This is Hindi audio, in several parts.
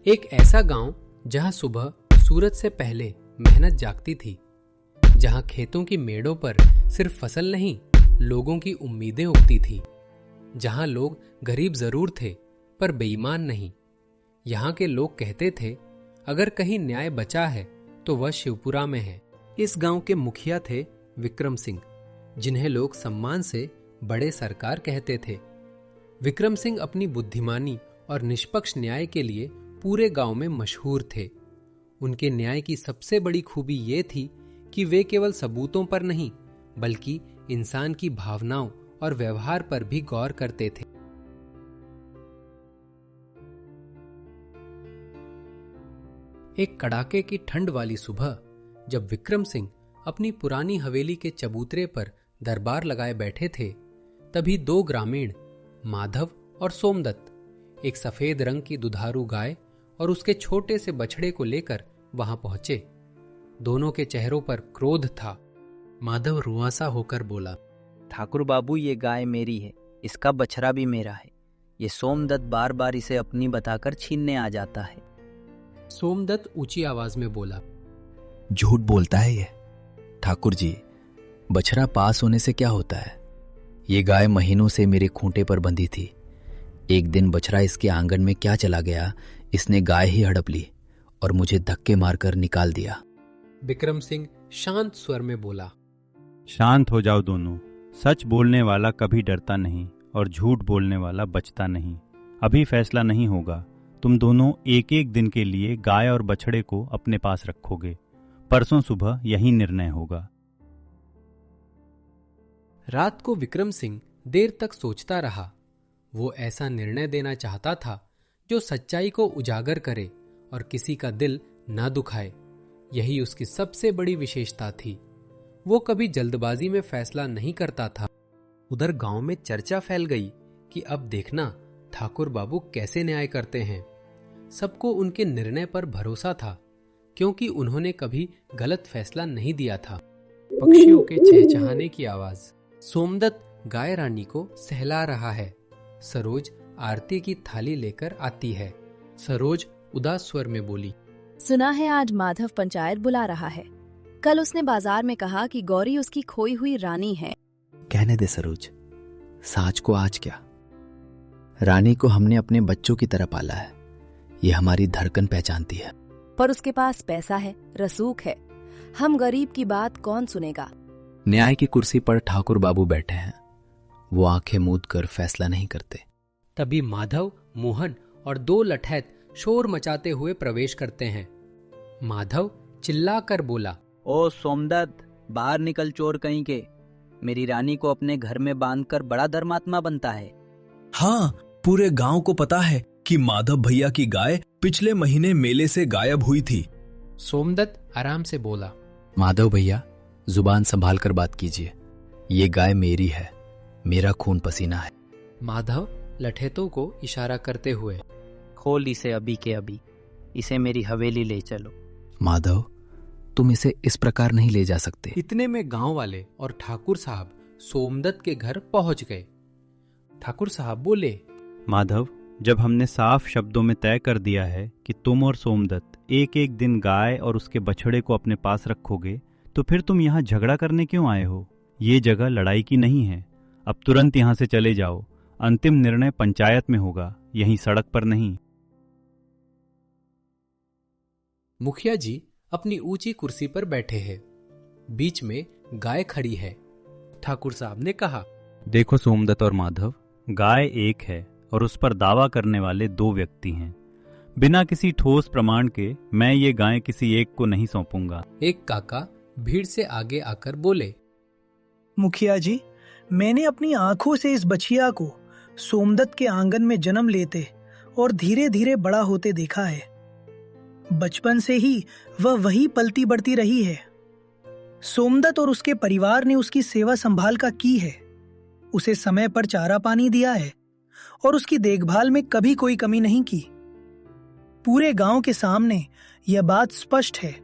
एक ऐसा गांव जहां सुबह सूरज से पहले मेहनत जागती थी, जहां खेतों की मेड़ों पर सिर्फ फसल नहीं, लोगों की उम्मीदें उगती थी, जहां लोग गरीब जरूर थे पर बेईमान नहीं। यहाँ के लोग कहते थे, अगर कहीं न्याय बचा है तो वह शिवपुरा में है। इस गांव के मुखिया थे विक्रम सिंह, जिन्हें लोग सम्मान से बड़े सरकार कहते थे। विक्रम सिंह अपनी बुद्धिमानी और निष्पक्ष न्याय के लिए पूरे गांव में मशहूर थे। उनके न्याय की सबसे बड़ी खूबी ये थी कि वे केवल सबूतों पर नहीं, बल्कि इंसान की भावनाओं और व्यवहार पर भी गौर करते थे। एक कड़ाके की ठंड वाली सुबह, जब विक्रम सिंह अपनी पुरानी हवेली के चबूतरे पर दरबार लगाए बैठे थे, तभी दो ग्रामीण, माधव और सोमदत्त, एक सफेद रंग की दुधारू गाय और उसके छोटे से बछड़े को लेकर वहां पहुंचे। दोनों के चेहरों पर क्रोध था। माधव रुआंसा होकर बोला, ठाकुर बाबू, ये गाय मेरी है, इसका बछड़ा भी मेरा है। ये सोमदत्त बार बार इसे अपनी बताकर छीनने आ जाता है। सोमदत्त ऊंची आवाज में बोला, झूठ बोलता है ये। ठाकुर जी, बछड़ा पास होने से क्या होता है? ये गाय महीनों से मेरे खूंटे पर बंधी थी। एक दिन बछड़ा इसके आंगन में क्या चला गया, इसने गाय ही हड़प ली और मुझे धक्के मारकर निकाल दिया। विक्रम सिंह शांत स्वर में बोला, शांत हो जाओ दोनों। सच बोलने वाला कभी डरता नहीं और झूठ बोलने वाला बचता नहीं। अभी फैसला नहीं होगा। तुम दोनों एक एक दिन के लिए गाय और बछड़े को अपने पास रखोगे। परसों सुबह यही निर्णय होगा। रात को विक्रम सिंह देर तक सोचता रहा। वो ऐसा निर्णय देना चाहता था जो सच्चाई को उजागर करे और किसी का दिल ना दुखाए। यही उसकी सबसे बड़ी विशेषता थी। वो कभी जल्दबाजी में फैसला नहीं करता था। उधर गांव में चर्चा फैल गई कि अब देखना ठाकुर बाबू कैसे न्याय करते हैं। सबको उनके निर्णय पर भरोसा था, क्योंकि उन्होंने कभी गलत फैसला नहीं दिया था। पक्षियों के चहचहाने की आवाज, सोमदत्त गाय रानी को सहला रहा है। सरोज आरती की थाली लेकर आती है। सरोज उदास स्वर में बोली, सुना है आज माधव पंचायत बुला रहा है। कल उसने बाजार में कहा कि गौरी उसकी खोई हुई रानी है। कहने दे सरोज, साच को आज क्या। रानी को हमने अपने बच्चों की तरह पाला है। ये हमारी धड़कन पहचानती है। पर उसके पास पैसा है, रसूख है। हम गरीब की बात कौन सुनेगा? न्याय की कुर्सी पर ठाकुर बाबू बैठे हैं। वो आंखें मूंद कर फैसला नहीं करते। तभी माधव, मोहन और दो लठैत शोर मचाते हुए प्रवेश करते हैं। माधव चिल्लाकर बोला, ओ सोमदत्त, बाहर निकल चोर कहीं के। मेरी रानी को अपने घर में बांधकर बड़ा धर्मात्मा बनता है। हाँ, पूरे गांव को पता है कि माधव भैया की गाय पिछले महीने मेले से गायब हुई थी। सोमदत्त आराम से बोला, माधव भैया, जुबान संभाल कर बात कीजिए। ये गाय मेरी है, मेरा खून पसीना है। माधव लठैतों को इशारा करते हुए, खोल इसे अभी के अभी। इसे मेरी हवेली ले चलो। माधव, तुम इसे इस प्रकार नहीं ले जा सकते। इतने में गांव वाले और ठाकुर साहब सोमदत्त के घर पहुंच गए। ठाकुर साहब बोले, माधव, जब हमने साफ शब्दों में तय कर दिया है कि तुम और सोमदत्त एक एक दिन गाय और उसके बछड़े को अपने पास रखोगे, तो फिर तुम यहाँ झगड़ा करने क्यों आए हो? ये जगह लड़ाई की नहीं है। अब तुरंत यहाँ से चले जाओ। अंतिम निर्णय पंचायत में होगा, यहीं सड़क पर नहीं। मुखिया जी अपनी ऊंची कुर्सी पर बैठे हैं। बीच में गाय खड़ी है। ठाकुर साहब ने कहा, देखो सोमदत्त और माधव, गाय एक है और उस पर दावा करने वाले दो व्यक्ति हैं। बिना किसी ठोस प्रमाण के मैं ये गाय किसी एक को नहीं सौंपूंगा। एक काका भीड़ से आगे आकर बोले, मुखिया जी, मैंने अपनी आंखों से इस बछिया को सोमदत्त के आंगन में जन्म लेते और धीरे धीरे बड़ा होते देखा है। बचपन से ही वह वही पलती बढ़ती रही है। सोमदत्त और उसके परिवार ने उसकी सेवा संभाल का की है। उसे समय पर चारा पानी दिया है और उसकी देखभाल में कभी कोई कमी नहीं की। पूरे गांव के सामने यह बात स्पष्ट है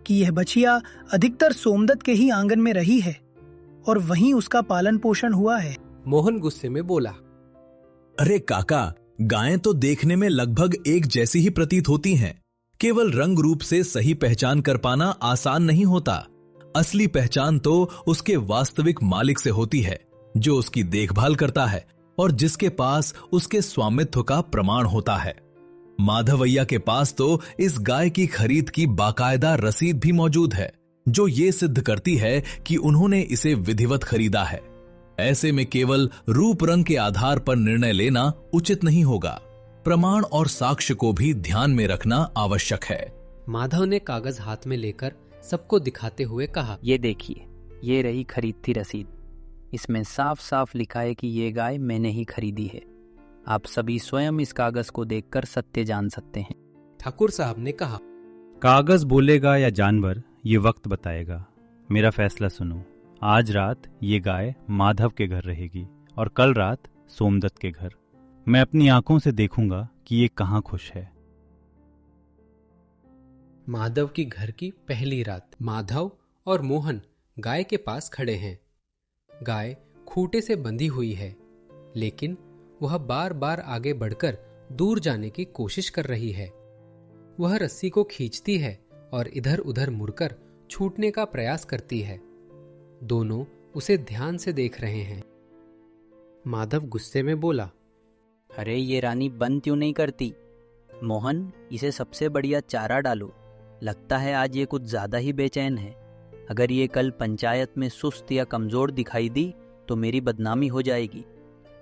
कि यह बछिया अधिकतर सोमदत्त के ही आंगन में रही है और वहीं उसका पालन पोषण हुआ है। मोहन गुस्से में बोला, अरे काका, गायें तो देखने में लगभग एक जैसी ही प्रतीत होती हैं, केवल रंग रूप से सही पहचान कर पाना आसान नहीं होता। असली पहचान तो उसके वास्तविक मालिक से होती है, जो उसकी देखभाल करता है और जिसके पास उसके स्वामित्व का प्रमाण होता है। माधवैया के पास तो इस गाय की खरीद की बाकायदा रसीद भी मौजूद है, जो ये सिद्ध करती है कि उन्होंने इसे विधिवत खरीदा है। ऐसे में केवल रूप रंग के आधार पर निर्णय लेना उचित नहीं होगा। प्रमाण और साक्ष्य को भी ध्यान में रखना आवश्यक है। माधव ने कागज हाथ में लेकर सबको दिखाते हुए कहा, ये देखिए, ये रही खरीदती रसीद। इसमें साफ साफ लिखा है कि ये गाय मैंने ही खरीदी है। आप सभी स्वयं इस कागज को देखकर सत्य जान सकते हैं। ठाकुर साहब ने कहा, कागज बोलेगा या जानवर, ये वक्त बताएगा। मेरा फैसला सुनो। आज रात ये गाय माधव के घर रहेगी और कल रात सोमदत्त के घर। मैं अपनी आंखों से देखूंगा कि ये कहां खुश है। माधव की घर की पहली रात। माधव और मोहन गाय के पास खड़े हैं। गाय खूंटे से बंधी हुई है, लेकिन वह बार बार आगे बढ़कर दूर जाने की कोशिश कर रही है। वह रस्सी को खींचती है और इधर उधर मुड़कर छूटने का प्रयास करती है। दोनों उसे ध्यान से देख रहे हैं। माधव गुस्से में बोला, अरे ये रानी बंद क्यों नहीं करती? मोहन, इसे सबसे बढ़िया चारा डालो। लगता है आज ये कुछ ज्यादा ही बेचैन है। अगर ये कल पंचायत में सुस्त या कमजोर दिखाई दी तो मेरी बदनामी हो जाएगी।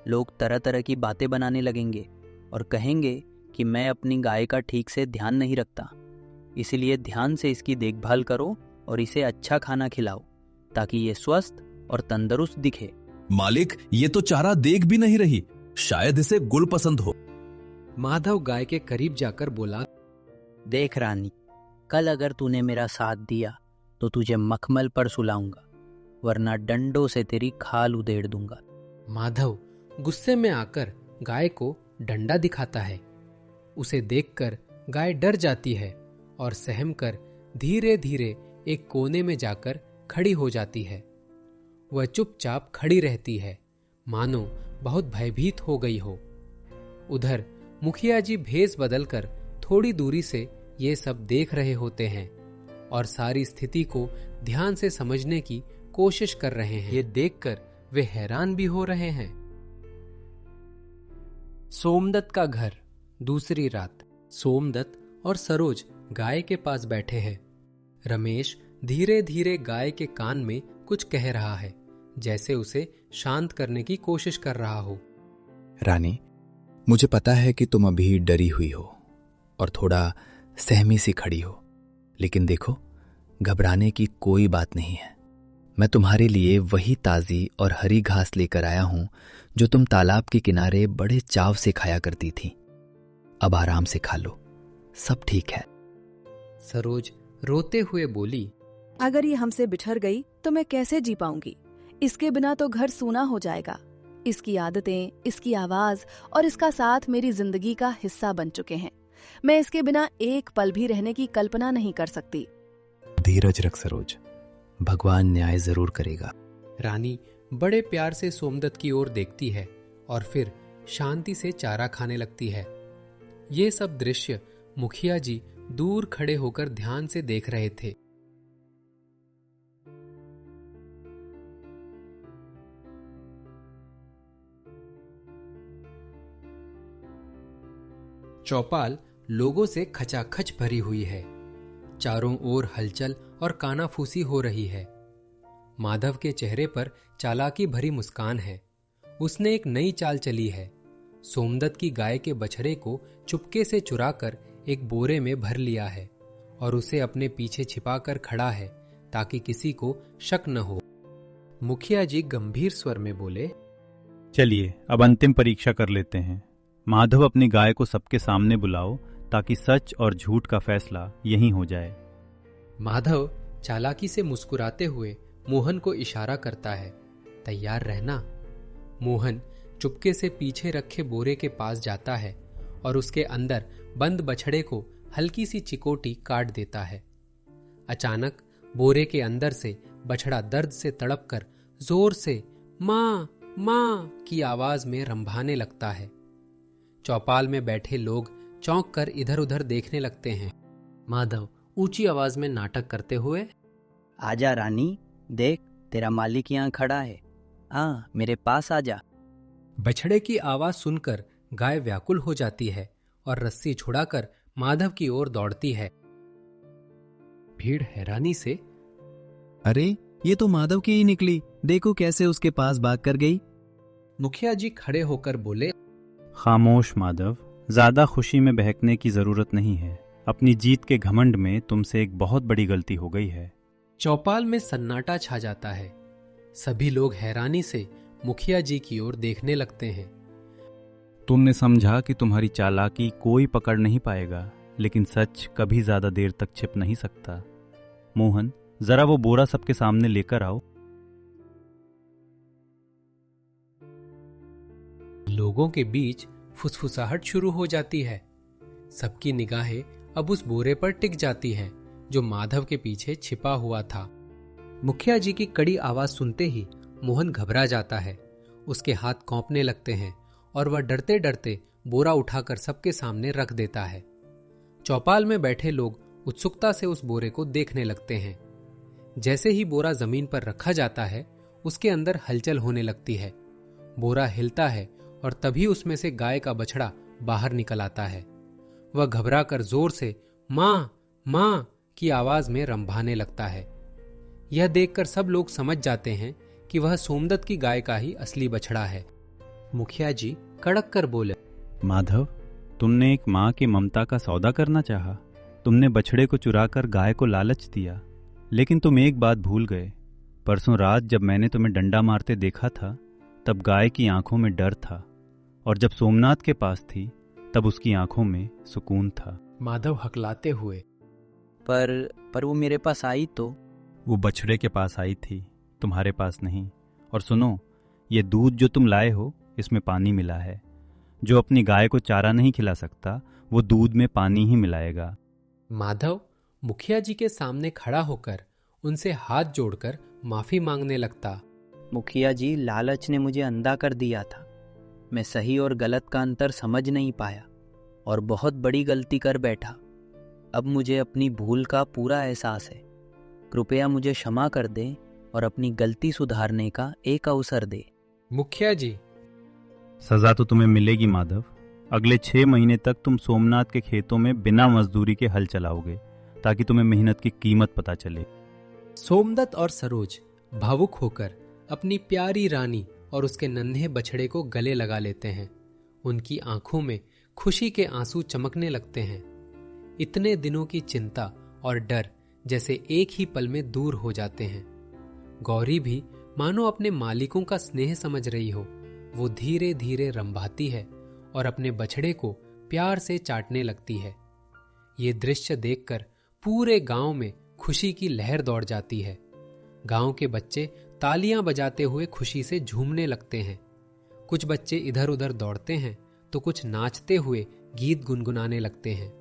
लोग तरह तरह की बातें बनाने लगेंगे और कहेंगे कि मैं अपनी गाय का ठीक से ध्यान नहीं रखता। इसलिए ध्यान से इसकी देखभाल करो और इसे अच्छा खाना खिलाओ, ताकि ये स्वस्थ और तंदुरुस्त दिखे। मालिक, ये तो चारा देख भी नहीं रही। शायद इसे गुल पसंद हो। माधव गाय के करीब जाकर बोला, देख रानी, कल अगर तूने मेरा साथ दिया तो तुझे मखमल पर सुलाऊंगा, वरना डंडों से तेरी खाल उधेड़ दूंगा। माधव गुस्से में आकर गाय को डंडा दिखाता है। उसे देखकर गाय डर जाती है और सहम कर धीरे धीरे एक कोने में जाकर खड़ी हो जाती है। वह चुपचाप खड़ी रहती है, मानो बहुत भयभीत हो गई हो। उधर मुखिया जी भेष बदलकर थोड़ी दूरी से ये सब देख रहे होते हैं और सारी स्थिति को ध्यान से समझने की कोशिश कर रहे हैं। ये देखकर वे हैरान भी हो रहे हैं। सोमदत्त का घर। दूसरी रात। सोमदत्त और सरोज गाय के पास बैठे हैं। रमेश धीरे धीरे गाय के कान में कुछ कह रहा है, जैसे उसे शांत करने की कोशिश कर रहा हो। रानी, मुझे पता है कि तुम अभी डरी हुई हो और थोड़ा सहमी सी खड़ी हो, लेकिन देखो, घबराने की कोई बात नहीं है। मैं तुम्हारे लिए वही ताजी और हरी घास लेकर आया हूं जो तुम तालाब के किनारे बड़े चाव से खाया करती थी। अब आराम से खा लो, सब ठीक है। सरोज रोते हुए बोली, अगर ये हमसे बिछड़ गई तो मैं कैसे जी पाऊंगी? इसके बिना तो घर सूना हो जाएगा। इसकी आदतें, इसकी आवाज और इसका साथ मेरी जिंदगी का हिस्सा बन चुके हैं। मैं इसके बिना एक पल भी रहने की कल्पना नहीं कर सकती। धीरज रख सरोज, भगवान न्याय जरूर करेगा। रानी बड़े प्यार से सोमदत्त की ओर देखती है और फिर शांति से चारा खाने लगती है। ये सब दृश्य मुखिया जी दूर खड़े होकर ध्यान से देख रहे थे। चौपाल लोगों से खचाखच भरी हुई है। चारों ओर हलचल और कानाफूसी हो रही है। माधव के चेहरे पर चालाकी भरी मुस्कान है। उसने एक नई चाल चली है। सोमदत्त की गाय के बछड़े को चुपके से चुराकर एक बोरे में भर लिया है और उसे अपने पीछे छिपाकर खड़ा है ताकि किसी को शक न हो। मुखिया जी गंभीर स्वर में बोले, चलिए अब अंतिम परीक्षा कर लेते हैं। माधव, अपनी गाय को सबके सामने बुलाओ ताकि सच और झूठ का फैसला यहीं हो जाए। माधव चालाकी से मुस्कुराते हुए मोहन को इशारा करता है, तैयार रहना। मोहन चुपके से पीछे रखे बोरे के पास जाता है और उसके अंदर बंद बछड़े को हल्की सी चिकोटी काट देता है। अचानक बोरे के अंदर से बछड़ा दर्द से तड़पकर जोर से माँ माँ की आवाज में रंभाने लगता है। चौपाल में बैठे लोग चौंक कर इधर उधर देखने लगते हैं। माधव ऊंची आवाज में नाटक करते हुए, आजा रानी, देख तेरा मालिक यहाँ खड़ा है, मेरे पास आजा। बछड़े की आवाज सुनकर गाय व्याकुल हो जाती है और रस्सी छुड़ाकर माधव की ओर दौड़ती है। भीड़ हैरानी से, अरे ये तो माधव की ही निकली, देखो कैसे उसके पास भाग कर गई। मुखिया जी खड़े होकर बोले, खामोश माधव, ज्यादा खुशी में बहकने की जरूरत नहीं है। अपनी जीत के घमंड में तुमसे एक बहुत बड़ी गलती हो गई है। चौपाल में सन्नाटा छा जाता है। सभी लोग हैरानी से मुखिया जी की ओर देखने लगते हैं। तुमने समझा कि तुम्हारी चालाकी कोई पकड़ नहीं पाएगा, लेकिन सच कभी ज्यादा देर तक छिप नहीं सकता। मोहन, जरा वो बोरा सबके सामने लेकर आओ। लोगों के बीच फुसफुसाहट शुरू हो जाती है। सबकी निगाहें अब उस बोरे पर टिक जाती हैं जो माधव के पीछे छिपा हुआ था। मुखिया जी की कड़ी आवाज सुनते ही मोहन घबरा जाता है। उसके हाथ कांपने लगते हैं और वह डरते डरते बोरा उठाकर सबके सामने रख देता है। चौपाल में बैठे लोग उत्सुकता से उस बोरे को देखने लगते हैं। जैसे ही बोरा जमीन पर रखा जाता है, उसके अंदर हलचल होने लगती है। बोरा हिलता है और तभी उसमें से गाय का बछड़ा बाहर निकल आता है। वह घबराकर जोर से मां मां की आवाज में रंभाने लगता है। यह देखकर सब लोग समझ जाते हैं कि वह सोमदत्त की गाय का ही असली बछड़ा है। मुखिया जी कड़क कर बोले, माधव, तुमने एक माँ की ममता का सौदा करना चाहा। तुमने बछड़े को चुराकर गाय को लालच दिया, लेकिन तुम एक बात भूल गए। परसों रात जब मैंने तुम्हें डंडा मारते देखा था, तब गाय की आंखों में डर था, और जब सोमनाथ के पास थी तब उसकी आंखों में सुकून था। माधव हकलाते हुए, पर वो मेरे पास आई तो। वो बछड़े के पास आई थी, तुम्हारे पास नहीं। और सुनो, ये दूध जो तुम लाए हो, इसमें पानी मिला है। जो अपनी गाय को चारा नहीं खिला सकता, वो दूध में पानी ही मिलाएगा। माधव मुखिया जी के सामने खड़ा होकर उनसे हाथ जोड़कर माफी मांगने लगता। मुखिया जी, लालच ने मुझे अंधा कर दिया था। मैं सही और गलत का अंतर समझ नहीं पाया और बहुत बड़ी गलती कर बैठा। अब मुझे अपनी भूल का पूरा एहसास है। कृपया मुझे क्षमा कर दें और अपनी गलती सुधारने का एक अवसर दे। मुखिया जी, सजा तो तुम्हें मिलेगी माधव। अगले 6 महीने तक तुम सोमनाथ के खेतों में बिना मजदूरी के हल चलाओगे, ताकि तुम्हें मेहनत की कीमत पता चले। सोमदत्त और सरोज भावुक होकर अपनी प्यारी रानी और उसके नन्हे बछड़े को गले लगा लेते हैं। उनकी आंखों में खुशी के आंसू चमकने लगते हैं। इतने दिनों की चिंता और डर जैसे एक ही पल में दूर हो जाते हैं। गौरी भी मानो अपने मालिकों का स्नेह समझ रही हो। वो धीरे धीरे रंभाती है और अपने बछड़े को प्यार से चाटने लगती है। ये दृश्य देखकर पूरे गांव में खुशी की लहर दौड़ जाती है। गांव के बच्चे तालियां बजाते हुए खुशी से झूमने लगते हैं। कुछ बच्चे इधर उधर दौड़ते हैं तो कुछ नाचते हुए गीत गुनगुनाने लगते हैं।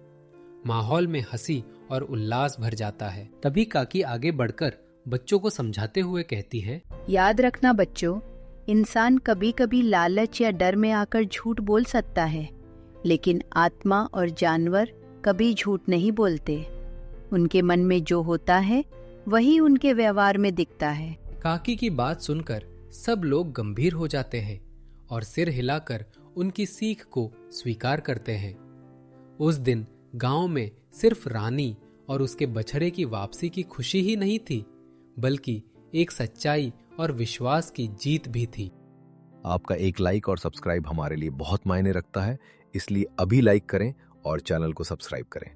माहौल में हंसी और उल्लास भर जाता है। तभी काकी आगे बढ़कर बच्चों को समझाते हुए कहती है, याद रखना बच्चों, इंसान कभी कभी लालच या डर में आकर झूठ बोल सकता है, लेकिन आत्मा और जानवर कभी झूठ नहीं बोलते। उनके मन में जो होता है वही उनके व्यवहार में दिखता है। काकी की बात सुनकर सब लोग गंभीर हो जाते हैं और सिर हिलाकर उनकी सीख को स्वीकार करते हैं। उस दिन गांव में सिर्फ रानी और उसके बछड़े की वापसी की खुशी ही नहीं थी, बल्कि एक सच्चाई और विश्वास की जीत भी थी। आपका एक लाइक और सब्सक्राइब हमारे लिए बहुत मायने रखता है, इसलिए अभी लाइक करें और चैनल को सब्सक्राइब करें।